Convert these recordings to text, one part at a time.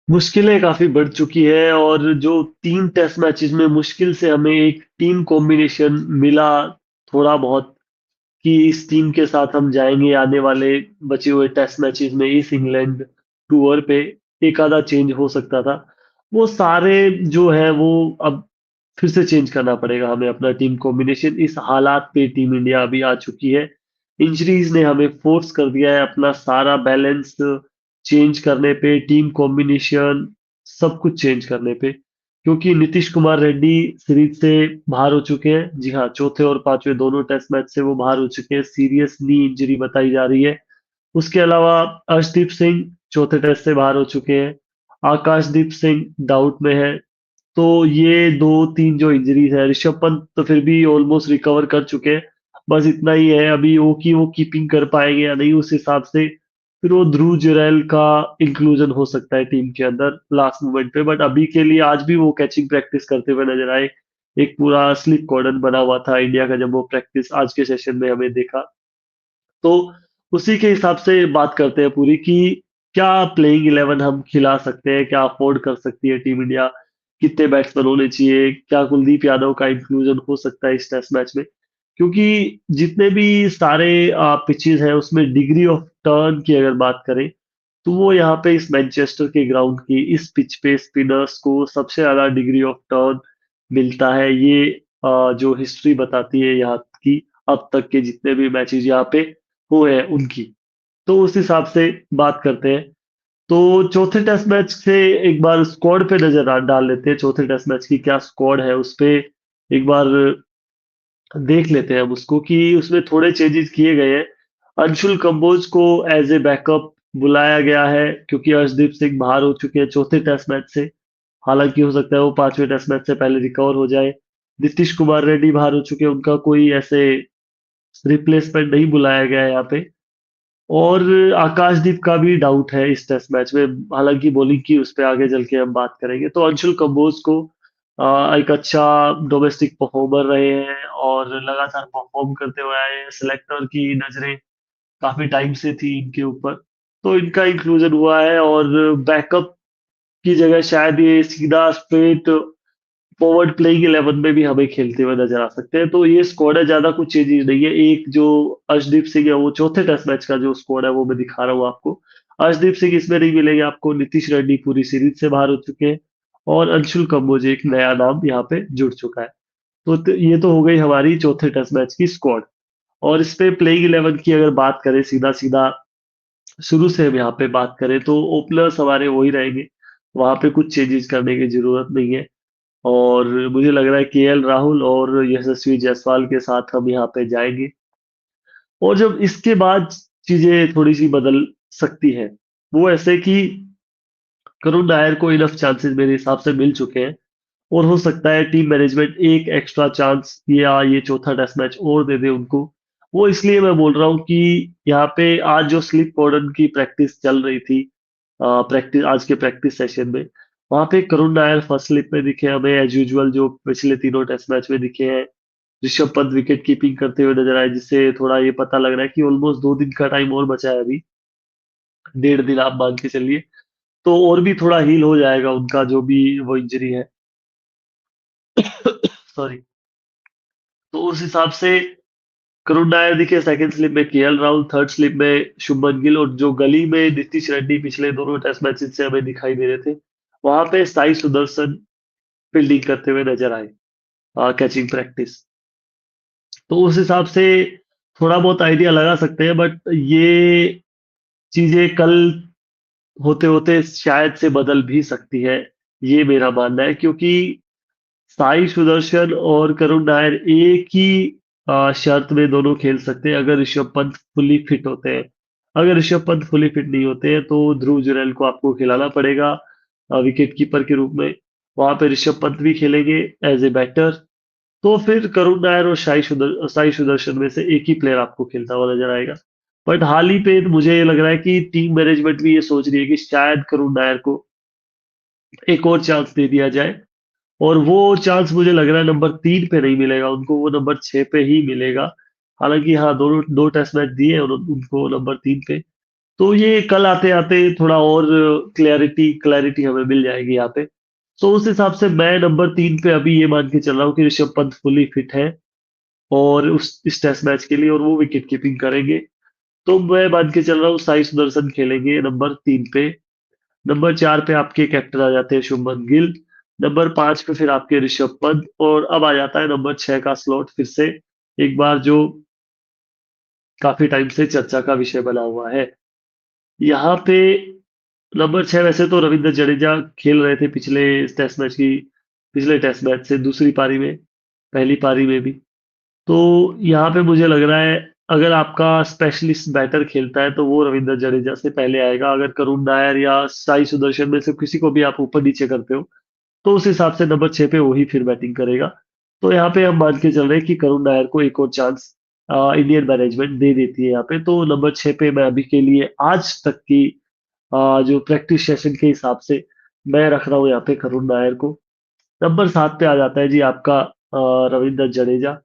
मुश्किलें काफी बढ़ चुकी है और जो 3 टेस्ट मैचेस में मुश्किल से हमें एक टीम कॉम्बिनेशन मिला थोड़ा बहुत कि इस टीम के साथ हम जाएंगे आने वाले बचे हुए टेस्ट मैचेस में इस इंग्लैंड टूर पे एक आधा चेंज हो सकता था। वो सारे जो है वो अब फिर से चेंज करना पड़ेगा हमें अपना टीम कॉम्बिनेशन। इस हालात पे टीम इंडिया अभी आ चुकी है। इंजरीज ने हमें फोर्स कर दिया है अपना सारा बैलेंस चेंज करने पे, टीम कॉम्बिनेशन सब कुछ चेंज करने पे, क्योंकि नीतीश कुमार रेड्डी सीरीज से बाहर हो चुके हैं। जी हाँ, चौथे और पांचवे दोनों टेस्ट मैच से वो बाहर हो चुके हैं, सीरियस नी इंजरी बताई जा रही है। उसके अलावा अर्शदीप सिंह चौथे टेस्ट से बाहर हो चुके हैं। आकाशदीप सिंह डाउट में है। तो ये दो तीन जो इंजरीज है, ऋषभ पंत तो फिर भी ऑलमोस्ट रिकवर कर चुके हैं। बस इतना ही है अभी वो कीपिंग कर पाएंगे या नहीं, उस हिसाब से फिर वो ध्रुव जुरैल का इंक्लूजन हो सकता है टीम के अंदर लास्ट मोमेंट पे। बट अभी के लिए आज भी वो कैचिंग प्रैक्टिस करते हुए नजर आए। एक पूरा स्लिप कॉर्डन बना हुआ था इंडिया का जब वो प्रैक्टिस आज के सेशन में हमें देखा। तो उसी के हिसाब से बात करते हैं पूरी कि क्या प्लेइंग 11 हम खिला सकते हैं, क्या अफोर्ड कर सकती है टीम इंडिया, कितने बैट्समैन होने चाहिए, क्या कुलदीप यादव का इंक्लूजन हो सकता है इस टेस्ट मैच में। क्योंकि जितने भी सारे पिचेस हैं उसमें डिग्री ऑफ टर्न की अगर बात करें तो वो यहाँ पे इस मैनचेस्टर के ग्राउंड की इस पिच पे स्पिनर्स को सबसे ज्यादा डिग्री ऑफ टर्न मिलता है। ये जो हिस्ट्री बताती है यहाँ की, अब तक के जितने भी मैचेस यहाँ पे हुए हैं उनकी। तो उस हिसाब से बात करते हैं। तो चौथे टेस्ट मैच से एक बार स्क्वाड पे नजर डाल लेते हैं। चौथे टेस्ट मैच की क्या स्क्वाड है उस पे एक बार देख लेते हैं हम उसको कि उसमें थोड़े चेंजेस किए गए हैं। अंशुल कंबोज को एज ए बैकअप बुलाया गया है क्योंकि अर्शदीप सिंह बाहर हो चुके हैं चौथे टेस्ट मैच से। हालांकि हो सकता है वो पांचवें टेस्ट मैच से पहले रिकवर हो जाए। नीतीश कुमार रेड्डी बाहर हो चुके हैं, उनका कोई ऐसे रिप्लेसमेंट नहीं बुलाया गया है यहाँ पे। और आकाशदीप का भी डाउट है इस टेस्ट मैच में, हालांकि बॉलिंग की उस पर आगे चल के हम बात करेंगे। तो अंशुल कंबोज को एक अच्छा डोमेस्टिक परफॉर्मर रहे हैं और लगातार परफॉर्म करते हुए आए हैं। सिलेक्टर की नजरें काफी टाइम से थी इनके ऊपर, तो इनका इंक्लूजन हुआ है। और बैकअप की जगह शायद ये सीधा स्ट्रेट फॉरवर्ड प्लेइंग 11 में भी हमें खेलते हुए नजर आ सकते हैं। तो ये स्क्वाड है, ज्यादा कुछ चेंजेस नहीं है। एक जो अर्शदीप सिंह है वो चौथे टेस्ट मैच का जो स्क्वाड है वो मैं दिखा रहा हूँ आपको। अर्शदीप सिंह इसमें नहीं मिलेंगे आपको। नीतीश रेड्डी पूरी सीरीज से बाहर हो चुके हैं और अंशुल कंबोज एक नया नाम यहाँ पे जुड़ चुका है। तो ये तो हो गई हमारी चौथे टेस्ट मैच की स्क्वाड। और इस पे प्लेइंग 11 की अगर बात करें सीधा सीधा शुरू से हम यहाँ पे बात करें तो ओपनर्स हमारे वही रहेंगे। वहां पे कुछ चेंजेस करने की जरूरत नहीं है। और मुझे लग रहा है केएल राहुल और यशस्वी जायसवाल के साथ हम यहाँ पे जाएंगे। और जब इसके बाद चीजें थोड़ी सी बदल सकती है वो ऐसे कि करुण नायर को इनफ चांसेस मेरे हिसाब से मिल चुके हैं। और हो सकता है टीम मैनेजमेंट एक एक्स्ट्रा चांस या ये चौथा टेस्ट मैच और दे दे उनको। वो इसलिए मैं बोल रहा हूँ कि यहाँ पे आज जो स्लिप कॉर्डन की प्रैक्टिस चल रही थी, प्रैक्टिस आज के प्रैक्टिस सेशन में, वहां पे करुण नायर फर्स्ट स्लिप में दिखे हमें एज यूजुअल जो पिछले तीनों टेस्ट मैच में दिखे हैं। ऋषभ पंत विकेट कीपिंग करते हुए नजर आए, जिससे थोड़ा ये पता लग रहा है कि ऑलमोस्ट 2 दिन का टाइम और बचा है अभी। 1.5 दिन आप मान के चलिए, तो और भी थोड़ा हील हो जाएगा उनका जो भी वो इंजरी है। सॉरी। तो उस हिसाब से करुण नायर दिखे सेकंड स्लिप में, केएल राहुल थर्ड स्लिप में, शुभमन गिल, और जो गली में नीतीश रेड्डी पिछले दोनों टेस्ट मैचेस से हमें दिखाई दे रहे थे वहां पे साई सुदर्शन फील्डिंग करते हुए नजर आए, कैचिंग प्रैक्टिस। तो उस हिसाब से थोड़ा बहुत आइडिया लगा सकते हैं। बट ये चीजें कल होते होते शायद से बदल भी सकती है, ये मेरा मानना है। क्योंकि साई सुदर्शन और करुण नायर एक ही शर्त में दोनों खेल सकते हैं अगर ऋषभ पंत फुली फिट होते हैं। अगर ऋषभ पंत फुली फिट नहीं होते हैं तो ध्रुव जुरैल को आपको खिलाना पड़ेगा विकेट कीपर के रूप में। वहां पे ऋषभ पंत भी खेलेंगे एज ए बैटर। तो फिर करुण नायर और साई सुदर्शन में से एक ही प्लेयर आपको खेलता हुआ नजर आएगा। बट हाल ही पे मुझे ये लग रहा है कि टीम मैनेजमेंट भी ये सोच रही है कि शायद करुण नायर को एक और चांस दे दिया जाए। और वो चांस मुझे लग रहा है नंबर 3 पे नहीं मिलेगा उनको, वो नंबर 6 पे ही मिलेगा। हालांकि हाँ, दोनों दो टेस्ट मैच दिए हैं उनको नंबर 3 पे। तो ये कल आते-आते थोड़ा और क्लैरिटी क्लैरिटी हमें मिल जाएगी यहाँ पे। तो उस हिसाब से मैं नंबर 3 पे अभी ये मान के चल रहा हूँ कि ऋषभ पंत फुली फिट है और उस इस टेस्ट मैच के लिए और वो विकेट कीपिंग करेंगे। तो मैं मान के चल रहा हूँ साई सुदर्शन खेलेंगे नंबर 3 पे। नंबर 4 पे आपके कैप्टन आ जाते हैं शुभमन गिल। नंबर 5 पे फिर आपके ऋषभ पंत और अब आ जाता है नंबर 6 का स्लॉट फिर से एक बार जो काफ़ी टाइम से चर्चा का विषय बना हुआ है। यहाँ पे नंबर 6 वैसे तो रवींद्र जडेजा खेल रहे थे पिछले टेस्ट मैच से दूसरी पारी में, पहली पारी में भी। तो यहाँ पे मुझे लग रहा है अगर आपका स्पेशलिस्ट बैटर खेलता है तो वो रविंद्र जडेजा से पहले आएगा। अगर करुण नायर या साई सुदर्शन में से किसी को भी आप ऊपर नीचे करते हो तो उस हिसाब से नंबर 6 पे वही फिर बैटिंग करेगा। तो यहाँ पे हम मान के चल रहे हैं कि करुण नायर को एक और चांस इंडियन मैनेजमेंट दे देती है यहाँ पे। तो नंबर 6 पे मैं अभी के लिए आज तक की जो प्रैक्टिस सेशन के हिसाब से मैं रख रहा हूँ यहाँ पे करुण नायर को। नंबर 7 पे आ जाता है जी आपका रविंद्र जडेजा।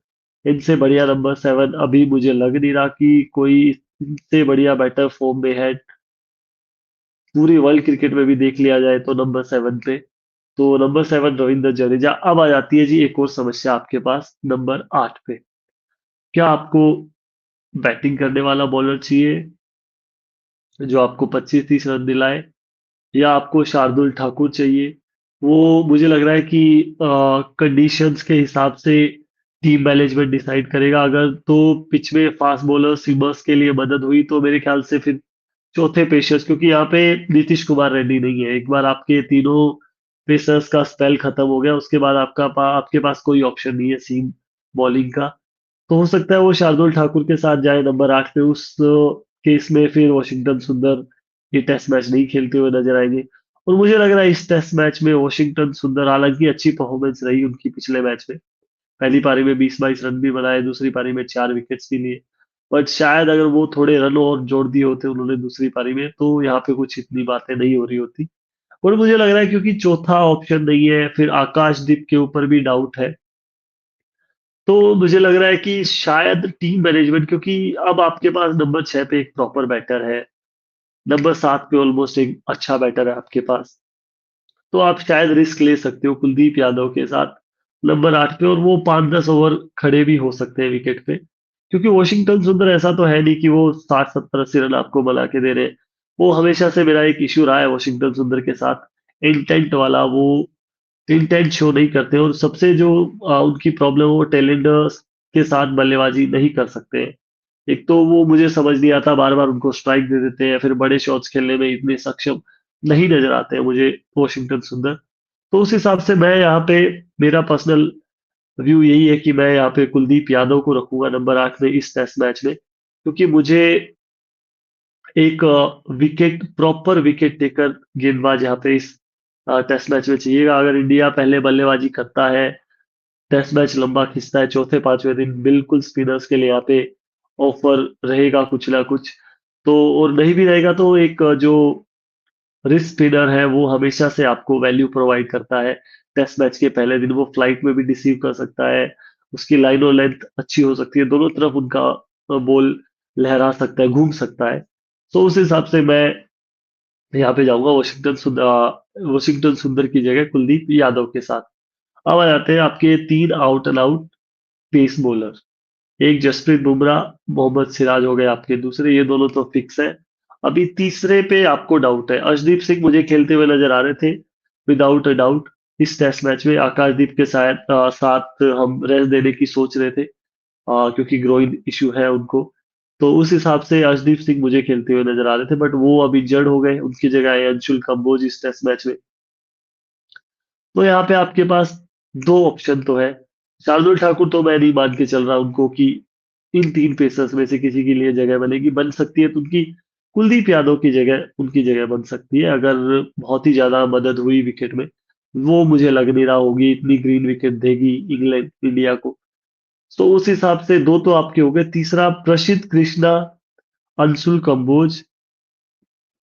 इनसे बढ़िया नंबर 7 अभी मुझे लग नहीं रहा कि कोई इनसे बढ़िया बैटर फॉर्म में है। पूरी वर्ल्ड क्रिकेट में भी देख लिया जाए तो नंबर 7 पे। तो नंबर 7 रविंद्र जडेजा। अब आ जाती है जी एक और समस्या आपके पास नंबर 8 पे। क्या आपको बैटिंग करने वाला बॉलर चाहिए जो आपको 25-30 रन दिलाए या आपको शार्दुल ठाकुर चाहिए? वो मुझे लग रहा है कि कंडीशंस के हिसाब से टीम मैनेजमेंट डिसाइड करेगा। अगर तो पिच में फास्ट बॉलर सीमर्स के लिए मदद हुई तो मेरे ख्याल से फिर चौथे पेसर्स, क्योंकि यहाँ पे नीतीश कुमार रेड्डी नहीं है। एक बार आपके तीनों पेसर्स का स्पेल खत्म हो गया उसके बाद आपके पास कोई ऑप्शन नहीं है सीम बॉलिंग का। तो हो सकता है वो शार्दुल ठाकुर के साथ जाए नंबर 8 पे। उस केस में फिर वॉशिंगटन सुंदर ये टेस्ट मैच नहीं खेलते हुए नजर आएंगे। और मुझे लग रहा है इस टेस्ट मैच में वॉशिंगटन सुंदर, हालांकि अच्छी परफॉर्मेंस रही उनकी पिछले मैच में, पहली पारी में 20-22 रन भी बनाए, दूसरी पारी में 4 विकेट्स भी लिए। बट शायद अगर वो थोड़े रन और जोड़ दिए होते उन्होंने दूसरी पारी में तो यहाँ पे कुछ इतनी बातें नहीं हो रही होती। और मुझे लग रहा है क्योंकि चौथा ऑप्शन नहीं है, फिर आकाशदीप के ऊपर भी डाउट है। तो मुझे लग रहा है कि शायद टीम मैनेजमेंट, क्योंकि अब आपके पास नंबर 6 पे एक प्रॉपर बैटर है, नंबर 7 पे ऑलमोस्ट एक अच्छा बैटर है आपके पास। तो आप शायद रिस्क ले सकते हो कुलदीप यादव के साथ नंबर 8 पे और वो 5-10 ओवर खड़े भी हो सकते हैं विकेट पे। क्योंकि वॉशिंगटन सुंदर ऐसा तो है नहीं कि वो 60-70-80 रन आपको बना के दे रहे हैं। वो हमेशा से मेरा एक इश्यू रहा है वॉशिंगटन सुंदर के साथ, इंटेंट वाला। वो इंटेंट शो नहीं करते और सबसे जो उनकी प्रॉब्लम है वो टैलेंट के साथ बल्लेबाजी नहीं कर सकते हैं। एक तो वो मुझे समझ नहीं आता, बार-बार उनको स्ट्राइक दे देते हैं, फिर बड़े शॉट्स खेलने में इतने सक्षम नहीं नज़र आते हैं मुझे वॉशिंगटन सुंदर। तो उस हिसाब से मैं यहाँ पे, मेरा पर्सनल व्यू यही है कि मैं यहाँ पे कुलदीप यादव को रखूँगा नंबर 8 में इस टेस्ट मैच में। क्योंकि मुझे एक प्रॉपर विकेट टेकर गेंदबाज यहाँ पे इस टेस्ट मैच में चाहिएगा। अगर इंडिया पहले बल्लेबाजी करता है, टेस्ट मैच लंबा खिंचता है, चौथे पांचवें दिन बिल्कुल स्पिनर्स के लिए यहाँ पे ऑफर रहेगा कुछ ना कुछ। तो और नहीं भी रहेगा तो एक जो रिस्ट स्पिनर है वो हमेशा से आपको वैल्यू प्रोवाइड करता है। टेस्ट मैच के पहले दिन वो फ्लाइट में भी डिसीव कर सकता है, उसकी लाइन और लेंथ अच्छी हो सकती है, दोनों तरफ उनका बॉल लहरा सकता है, घूम सकता है। तो उस हिसाब से मैं यहाँ पे जाऊंगा वॉशिंगटन सुंदर की जगह कुलदीप यादव के साथ। अब आ जाते हैं आपके 3 out and out pace bowler. एक जसप्रीत बुमराह, मोहम्मद सिराज हो गए आपके दूसरे, ये दोनों तो फिक्स है। अभी तीसरे पे आपको डाउट है। अर्शदीप सिंह मुझे खेलते हुए नजर आ रहे थे विदाउट अ डाउट इस टेस्ट मैच में। आकाशदीप के साथ हम रेस्ट देने की सोच रहे थे क्योंकि ग्रोइन इशू है उनको। तो उस हिसाब से अर्शदीप सिंह मुझे खेलते हुए नजर आ रहे थे, बट वो अभी जड़ हो गए, उनकी जगह है अंशुल कंबोज इस टेस्ट मैच में। तो यहाँ पे आपके पास दो ऑप्शन तो है। शार्दुल ठाकुर तो मैं नहीं मान के चल रहा उनको कि इन तीन पेसर्स में से किसी के लिए जगह बनेगी। बन सकती है तो उनकी कुलदीप यादव की जगह, उनकी जगह बन सकती है अगर बहुत ही ज्यादा मदद हुई विकेट में। वो मुझे लग नहीं रहा होगी इतनी ग्रीन विकेट देगी इंग्लैंड इंडिया को। तो उस हिसाब से दो तो आपके हो गए। तीसरा प्रसिद्ध कृष्णा, अंशुल कंबोज,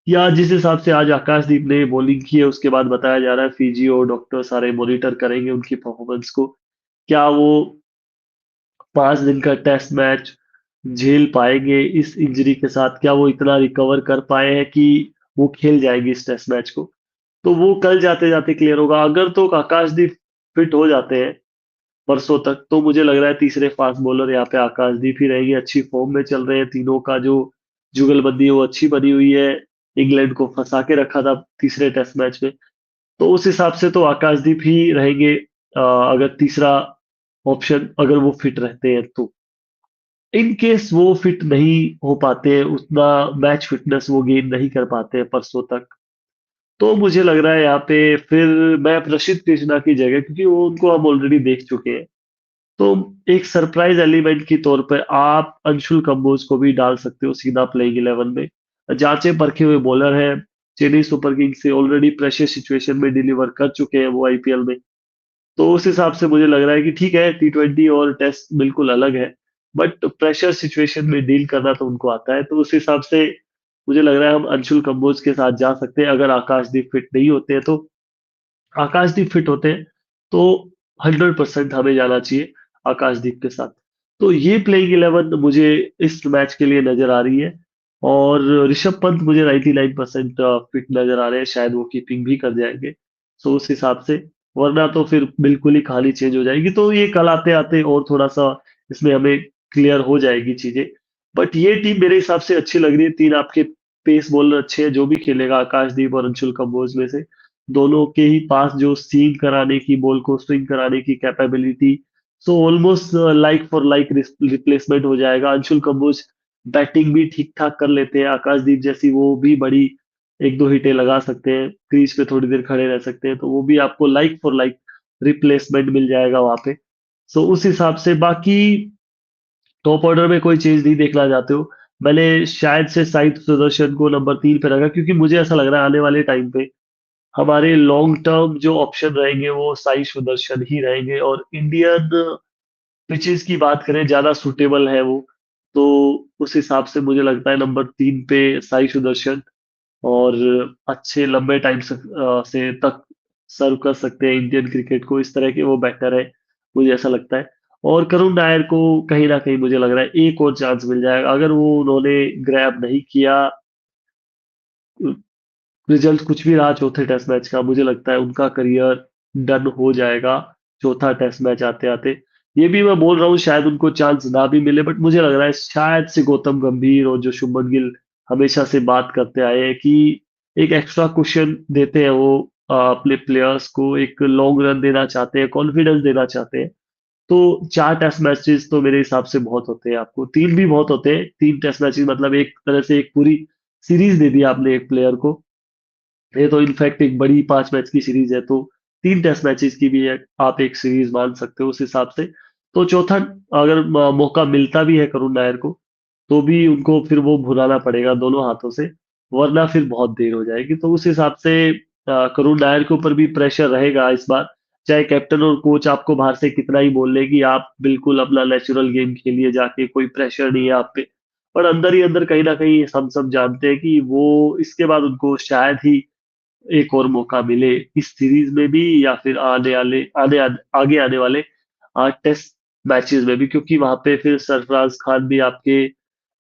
या जिस हिसाब से आज आकाशदीप ने बॉलिंग की है उसके बाद बताया जा रहा है फिजियो डॉक्टर सारे मॉनिटर करेंगे उनकी परफॉर्मेंस को। क्या वो 5 दिन का टेस्ट मैच झेल पाएँगे इस इंजरी के साथ? क्या वो इतना रिकवर कर पाए हैं कि वो खेल जाएँगे इस टेस्ट मैच को? तो वो कल जाते-जाते क्लियर होगा। अगर तो आकाशदीप फिट हो जाते हैं परसों तक, तो मुझे लग रहा है तीसरे फास्ट बॉलर यहाँ पे आकाशदीप ही रहेंगे। अच्छी फॉर्म में चल रहे हैं, तीनों का जो जुगलबंदी है वो अच्छी बनी हुई है। इंग्लैंड को फँसा के रखा था तीसरे टेस्ट मैच में। तो उस हिसाब से तो आकाशदीप ही रहेंगे, अगर तीसरा ऑप्शन अगर वो फिट रहते हैं तो। इन केस वो फिट नहीं हो पाते हैं, उतना मैच फिटनेस वो गेन नहीं कर पाते हैं परसों तक, तो मुझे लग रहा है यहाँ पे फिर मैं प्रसिद्ध कृष्णा की जगह, क्योंकि वो उनको हम ऑलरेडी देख चुके हैं, तो एक सरप्राइज एलिमेंट के तौर पे आप अंशुल कंबोज को भी डाल सकते हो सीधा प्लेइंग 11 में। जांचे परखे हुए बॉलर है, चेन्नई सुपर किंग्स से ऑलरेडी प्रेशर सिचुएशन में डिलीवर कर चुके हैं वो आईपीएल में। तो उस हिसाब से मुझे लग रहा है कि ठीक है, टी20 और टेस्ट बिल्कुल अलग है, बट प्रेशर सिचुएशन में डील करना तो उनको आता है। तो उस हिसाब से मुझे लग रहा है हम अंशुल कंबोज के साथ जा सकते हैं। अगर आकाशदीप फिट नहीं होते हैं तो आकाशदीप फिट होते हैं तो 100% हमें जाना चाहिए आकाशदीप के साथ। तो ये प्लेइंग 11 मुझे इस मैच के लिए नजर आ रही है। और ऋषभ पंत मुझे 99% फिट नजर आ रहे हैं, शायद वो कीपिंग भी कर जाएंगे। सो उस हिसाब से, वरना तो फिर बिल्कुल ही कहानी चेंज हो जाएगी। तो ये कल आते आते और थोड़ा सा इसमें हमें क्लियर हो जाएगी चीजें। बट ये टीम मेरे हिसाब से अच्छी लग रही है। तीन आपके पेस बॉलर अच्छे हैं, जो भी खेलेगा आकाशदीप और अंशुल कंबोज में से दोनों के ही पास जो सीम कराने की, बॉल को स्विंग कराने की capability, so almost like for like replacement हो जाएगा। अंशुल कंबोज बैटिंग भी ठीक ठाक कर लेते हैं, आकाशदीप जैसी वो भी बड़ी एक दो हिटें लगा सकते हैं, क्रीज पे थोड़ी देर खड़े रह सकते हैं, तो वो भी आपको लाइक फॉर लाइक रिप्लेसमेंट मिल जाएगा वहां पे। सो उस हिसाब से बाकी टॉप ऑर्डर में कोई चेंज नहीं देखना चाहते हो। मैंने शायद से साइड सुदर्शन को नंबर 3 पे रखा, क्योंकि मुझे ऐसा लग रहा है आने वाले टाइम पे हमारे लॉन्ग टर्म जो ऑप्शन रहेंगे वो साई सुदर्शन ही रहेंगे, और इंडियन पिचेस की बात करें ज्यादा सुटेबल है वो। तो उस हिसाब से मुझे लगता है नंबर 3 पे साई सुदर्शन, और अच्छे लंबे टाइम से तक सर्व कर सकते हैं इंडियन क्रिकेट को, इस तरह के वो बैटर है, मुझे ऐसा लगता है। और करुण नायर को कहीं ना कहीं मुझे लग रहा है एक और चांस मिल जाएगा, अगर वो उन्होंने ग्रैब नहीं किया, रिजल्ट कुछ भी रहा चौथे टेस्ट मैच का, मुझे लगता है उनका करियर डन हो जाएगा चौथा टेस्ट मैच आते आते। ये भी मैं बोल रहा हूँ शायद उनको चांस ना भी मिले, बट मुझे लग रहा है शायद से गौतम गंभीर और जो शुभमन गिल हमेशा से बात करते आए हैं कि एक एक्स्ट्रा क्वेश्चन देते हैं वो, अपने प्लेयर्स को एक लॉन्ग रन देना चाहते हैं, कॉन्फिडेंस देना चाहते हैं। तो 4 टेस्ट मैचेस तो मेरे हिसाब से बहुत होते हैं, आपको 3 भी बहुत होते हैं। 3 टेस्ट मैचेस मतलब एक तरह से एक पूरी सीरीज दे दी आपने एक प्लेयर को। ये तो इनफैक्ट एक बड़ी 5 मैच की सीरीज है, तो 3 टेस्ट मैचेस की भी आप एक सीरीज मान सकते हो उस हिसाब से। तो चौथा अगर मौका मिलता भी है करुण नायर को, तो भी उनको फिर वो भुनाना पड़ेगा दोनों हाथों से, वरना फिर बहुत देर हो जाएगी। तो उस हिसाब से करुण नायर के ऊपर भी प्रेशर रहेगा इस बार, चाहे कैप्टन और कोच आपको बाहर से कितना ही बोल ले कि आप बिल्कुल अपना नेचुरल गेम खेलिए जाके, कोई प्रेशर नहीं है आप पे। पर अंदर ही अंदर कहीं ना कहीं हम सब जानते हैं कि वो इसके बाद उनको शायद ही एक और मौका मिले इस सीरीज में भी, या फिर आगे आने वाले 8 टेस्ट मैचेस में भी, क्योंकि वहां पे फिर सरफराज खान भी आपके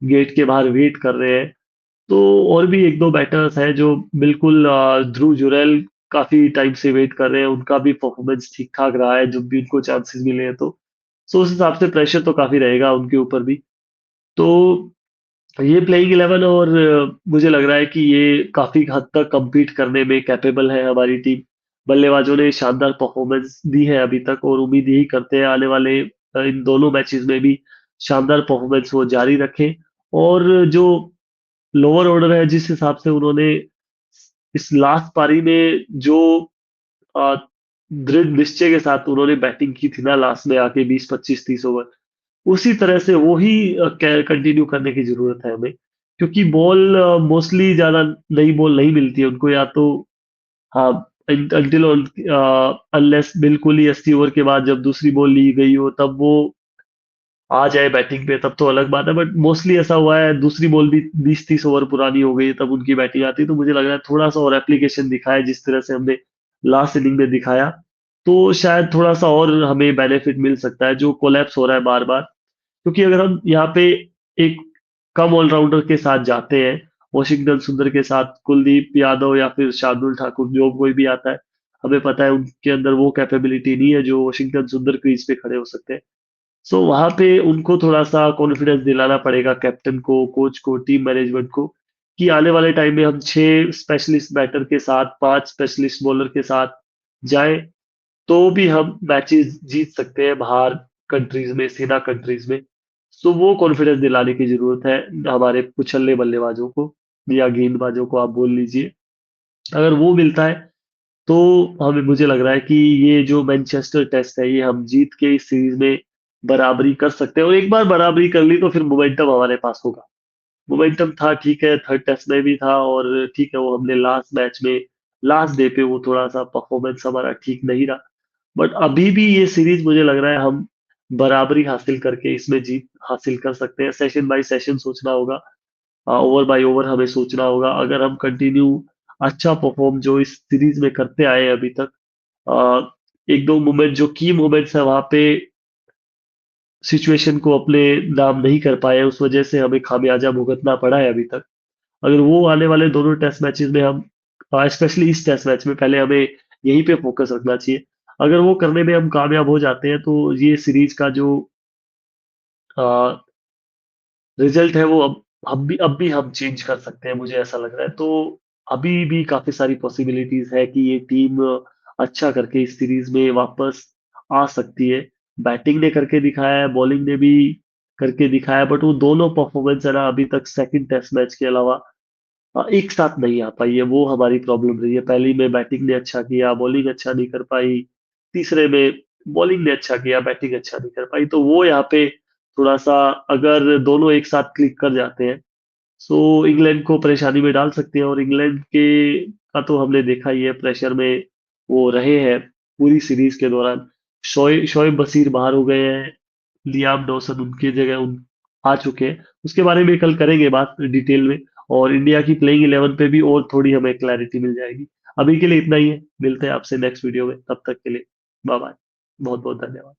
गेट के बाहर वेट कर रहे हैं। तो और भी एक दो बैटर्स हैं जो बिल्कुल, ध्रुव जुरैल काफी टाइम से वेट कर रहे हैं, उनका भी परफॉर्मेंस ठीक ठाक रहा है जब भी उनको चांसेस मिले हैं। तो सो उस हिसाब से प्रेशर तो काफी रहेगा उनके ऊपर भी। तो ये प्लेइंग 11, और मुझे लग रहा है कि ये काफी हद तक compete करने में कैपेबल है हमारी टीम। बल्लेबाजों ने शानदार परफॉर्मेंस दी है अभी तक, और उम्मीद यही करते हैं आने वाले इन दोनों मैचेस में भी शानदार परफॉर्मेंस वो जारी रखें। और जो लोअर ऑर्डर है जिस हिसाब से उन्होंने इस लास्ट पारी में जो अ, दृढ़ निश्चय के साथ उन्होंने बैटिंग की थी ना लास्ट में आके 20, 25, 30 ओवर, उसी तरह से वो ही कंटिन्यू करने की जरूरत है हमें, क्योंकि बॉल मोस्टली ज्यादा नई बॉल नहीं मिलती है उनको, या तो हाँ अनटिल अनलेस बिल्कुल ही 80 ओवर के बाद जब दूसरी बॉल ली गई हो तब वो आ जाए बैटिंग पे, तब तो अलग बात है। बट मोस्टली ऐसा हुआ है दूसरी बॉल भी 20, 30 ओवर पुरानी हो गई है तब उनकी बैटिंग आती है। तो मुझे लग रहा है थोड़ा सा और एप्लीकेशन दिखाए जिस तरह से हमने लास्ट इनिंग में दिखाया, तो शायद थोड़ा सा और हमें बेनिफिट मिल सकता है जो कोलैप्स हो रहा है बार बार। क्योंकि अगर हम यहाँ पे एक कम ऑलराउंडर के साथ जाते हैं, वॉशिंगटन सुंदर के साथ कुलदीप यादव या फिर शार्दुल ठाकुर जो कोई भी आता है, हमें पता है उनके अंदर वो कैपेबिलिटी नहीं है जो वॉशिंगटन सुंदर क्रीज पे खड़े हो सकते हैं। सो वहां पे उनको थोड़ा सा कॉन्फिडेंस दिलाना पड़ेगा, कैप्टन को, कोच को, टीम मैनेजमेंट को, कि आने वाले टाइम में हम 6 स्पेशलिस्ट बैटर के साथ, 5 स्पेशलिस्ट बॉलर के साथ जाएं, तो भी हम मैचेस जीत सकते हैं बाहर कंट्रीज में, सीधा कंट्रीज में। सो वो कॉन्फिडेंस दिलाने की जरूरत है हमारे कुछल्ले बल्लेबाजों को या गेंदबाजों को, आप बोल लीजिए। अगर वो मिलता है तो हमें मुझे लग रहा है कि ये जो मैनचेस्टर टेस्ट है ये हम जीत के इस सीरीज में बराबरी कर सकते हैं, और एक बार बराबरी कर ली तो फिर मोमेंटम हमारे पास होगा। मोमेंटम था, ठीक है, थर्ड टेस्ट में भी था, और ठीक है वो हमने लास्ट मैच में, लास्ट डे पे वो थोड़ा सा परफॉर्मेंस हमारा ठीक नहीं रहा। बट अभी भी ये सीरीज मुझे लग रहा है हम बराबरी हासिल करके इसमें जीत हासिल कर सकते हैं। सेशन बाय सेशन सोचना होगा, ओवर बाय ओवर हमें सोचना होगा। अगर हम कंटिन्यू अच्छा परफॉर्म जो इस सीरीज में करते आए हैं अभी तक, एक दो मोमेंट जो की मोमेंट्स है वहां पे सिचुएशन को अपने नाम नहीं कर पाए, उस वजह से हमें खामियाजा भुगतना पड़ा है अभी तक। अगर वो आने वाले दोनों टेस्ट मैचेस में हम, स्पेशली इस टेस्ट मैच में, पहले हमें यहीं पे फोकस रखना चाहिए। अगर वो करने में हम कामयाब हो जाते हैं तो ये सीरीज का जो रिजल्ट है वो अब भी हम चेंज कर सकते हैं, मुझे ऐसा लग रहा है। तो अभी भी काफी सारी पॉसिबिलिटीज है कि ये टीम अच्छा करके इस सीरीज में वापस आ सकती है। बैटिंग ने करके दिखाया है, बॉलिंग ने भी करके दिखाया है, बट वो दोनों परफॉर्मेंस है ना अभी तक सेकंड टेस्ट मैच के अलावा एक साथ नहीं आ पाई है। वो हमारी प्रॉब्लम रही है। पहली में बैटिंग ने अच्छा किया, बॉलिंग अच्छा नहीं कर पाई। तीसरे में बॉलिंग ने अच्छा किया, बैटिंग अच्छा नहीं कर पाई। तो वो यहाँ पे थोड़ा सा, अगर दोनों एक साथ क्लिक कर जाते हैं सो इंग्लैंड को परेशानी में डाल सकते हैं। और इंग्लैंड के का तो हमने देखा ही है, प्रेशर में वो रहे हैं पूरी सीरीज के दौरान। शोएब बशीर बाहर हो गए हैं, लियाम डॉसन उनकी जगह आ चुके हैं। उसके बारे में कल करेंगे बात डिटेल में, और इंडिया की प्लेइंग 11 पे भी और थोड़ी हमें क्लैरिटी मिल जाएगी। अभी के लिए इतना ही है, मिलते हैं आपसे नेक्स्ट वीडियो में, तब तक के लिए बाय बाय। बहुत बहुत धन्यवाद।